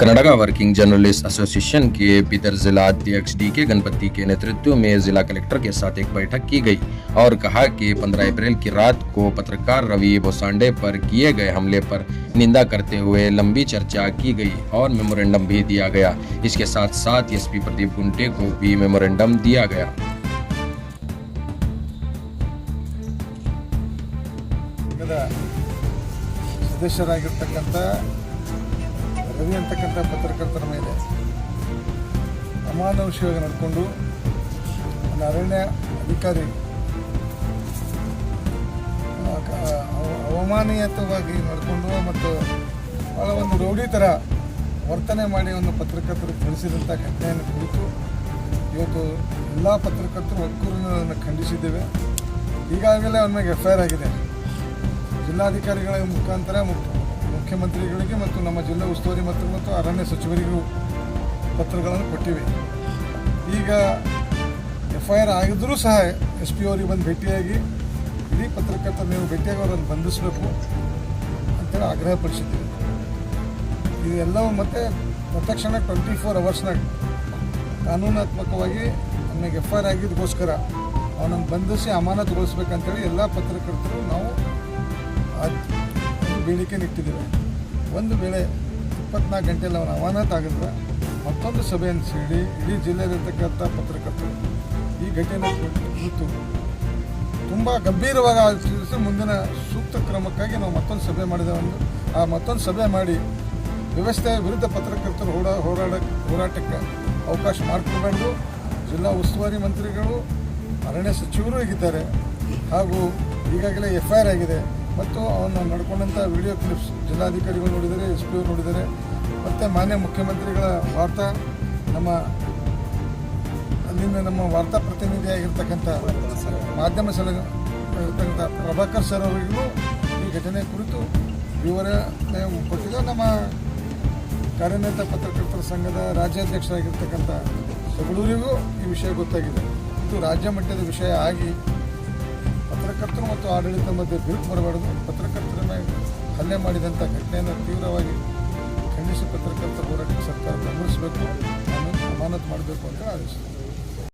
Canada working journalist association के बिदर जिला अध्यक्ष डीके गणपति के नेतृत्व में जिला कलेक्टर के साथ एक बैठक की गई और कहा कि 15 अप्रैल की रात को पत्रकार रवि बोसांडे पर किए गए हमले पर निंदा करते हुए लंबी चर्चा की गई और मेमोरेंडम भी दिया गया। इसके साथ साथ एसपी प्रदीप गुंटे को भी मेमोरेंडम दिया गया। ಸದಸ್ಯರಾಗಿರ್ತಕ್ಕಂಥ ರವಿ ಅಂತಕ್ಕಂಥ ಪತ್ರಕರ್ತರ ಮೇಲೆ ಅಮಾನುಷವಾಗಿ ನಡ್ಕೊಂಡು ಒಂದು ಅರಣ್ಯ ಅಧಿಕಾರಿ ಅವಮಾನೀಯವಾಗಿ ನಡ್ಕೊಂಡು ಮತ್ತು ಭಾಳ ಒಂದು ರೌಡಿ ಥರ ವರ್ತನೆ ಮಾಡಿ ಒಂದು ಪತ್ರಕರ್ತರು ತಿಳಿಸಿದಂಥ ಘಟನೆಯನ್ನು ಕುರಿತು ಇವತ್ತು ಎಲ್ಲ ಪತ್ರಕರ್ತರು ಒಕ್ಕೂರಿನ ಖಂಡಿಸಿದ್ದೇವೆ. ಈಗಾಗಲೇ ಅವನ ಮೇಲೆ FIR ಆಗಿದೆ. ಜಿಲ್ಲಾಧಿಕಾರಿಗಳ ಮುಖಾಂತರ ಮುಖ್ಯಮಂತ್ರಿಗಳಿಗೆ ಮತ್ತು ನಮ್ಮ ಜಿಲ್ಲಾ ಉಸ್ತುವಾರಿ ಮತ್ತು ಅರಣ್ಯ ಸಚಿವರಿಗೂ ಪತ್ರಗಳನ್ನು ಕೊಟ್ಟಿವೆ. ಈಗ FIR ಆಗಿದ್ದರೂ ಸಹ SP ಅವರಿಗೆ ಬಂದು ಭೇಟಿಯಾಗಿ ಇಡೀ ಪತ್ರಕರ್ತರು ನೀವು ಭೇಟಿಯಾಗಿ ಅವರನ್ನು ಬಂಧಿಸಬೇಕು ಅಂತೇಳಿ ಆಗ್ರಹಪಡಿಸಿದ್ದೀವಿ. ಇದೆಲ್ಲವೂ ಮತ್ತು ತತ್ಕ್ಷಣ 24 ಅವರ್ಸ್ನಾಗ ಕಾನೂನಾತ್ಮಕವಾಗಿ ನಮಗೆ FIR ಆಗಿದ್ದಕ್ಕೋಸ್ಕರ ಅವನನ್ನು ಬಂಧಿಸಿ ಅಮಾನತುಗೊಳಿಸ್ಬೇಕಂತೇಳಿ ಎಲ್ಲ ಪತ್ರಕರ್ತರು ನಾವು ಬೇಡಿಕೆ ಇಟ್ಟಿದ್ದೇವೆ. ಒಂದು ವೇಳೆ 24 ಗಂಟೆಯಲ್ಲಿ ಅವನ ಅಮಾನತು ಆಗಿದ್ರೆ ಮತ್ತೊಂದು ಸಭೆಯನ್ನು ಸೇರಿ ಇಡೀ ಜಿಲ್ಲೆಯಲ್ಲಿರ್ತಕ್ಕಂಥ ಪತ್ರಕರ್ತರು ಈ ಘಟನೆ ಕುರಿತು ತುಂಬ ಗಂಭೀರವಾಗಿ ಆಲೋಚಿಸಿ ಮುಂದಿನ ಸೂಕ್ತ ಕ್ರಮಕ್ಕಾಗಿ ನಾವು ಮತ್ತೊಂದು ಸಭೆ ಮಾಡಿದ್ದೇವೆ. ಆ ಮತ್ತೊಂದು ಸಭೆ ಮಾಡಿ ವ್ಯವಸ್ಥೆಯ ವಿರುದ್ಧ ಪತ್ರಕರ್ತರು ಹೋರಾಟಕ್ಕೆ ಅವಕಾಶ ಮಾಡಿಕೊಡಬಾರ್ದು. ಜಿಲ್ಲಾ ಉಸ್ತುವಾರಿ ಮಂತ್ರಿಗಳು ಅರಣ್ಯ ಸಚಿವರು ಆಗಿದ್ದಾರೆ ಹಾಗೂ ಈಗಾಗಲೇ FIR ಆಗಿದೆ ಮತ್ತು ಅವನು ನಡ್ಕೊಂಡಂಥ ವಿಡಿಯೋ ಕ್ಲಿಪ್ಸ್ ಜಿಲ್ಲಾಧಿಕಾರಿಗಳು ನೋಡಿದ್ದಾರೆ, SP ಅವರು ನೋಡಿದ್ದಾರೆ ಮತ್ತು ಮಾನ್ಯ ಮುಖ್ಯಮಂತ್ರಿಗಳ ನಮ್ಮ ವಾರ್ತಾ ಪ್ರತಿನಿಧಿಯಾಗಿರ್ತಕ್ಕಂಥ ಮಾಧ್ಯಮ ಇರ್ತಕ್ಕಂಥ ಪ್ರಭಾಕರ್ ಸರ್ ಅವರಿಗೂ ಈ ಘಟನೆ ಕುರಿತು ವಿವರಣೆ ಕೊಟ್ಟಿದ್ದ ನಮ್ಮ ಕಾರ್ಯನಿರತ ಪತ್ರಕರ್ತರ ಸಂಘದ ರಾಜ್ಯಾಧ್ಯಕ್ಷರಾಗಿರ್ತಕ್ಕಂಥ ಸಗಳೂರಿಗೂ ಈ ವಿಷಯ ಗೊತ್ತಾಗಿದೆ. ಇದು ರಾಜ್ಯ ಮಟ್ಟದ ವಿಷಯ ಆಗಿ ಪತ್ರಕರ್ತರು ಮತ್ತು ಆಡಳಿತ ಮಧ್ಯೆ ಬಿರುಕು ಬರಬಾರದು. ಪತ್ರಕರ್ತರ ಮೇಲೆ ಹಲ್ಲೆ ಮಾಡಿದಂಥ ಘಟನೆಯನ್ನು ತೀವ್ರವಾಗಿ ಖಂಡಿಸಿ ಪತ್ರಕರ್ತರ ಹೋರಾಟಕ್ಕೆ ಸರ್ಕಾರ ಬೆಂಬಲಿಸಬೇಕು, ಅಮಾನತು ಮಾಡಬೇಕು ಅಂತ ಆದೇಶಿಸಿದೆ.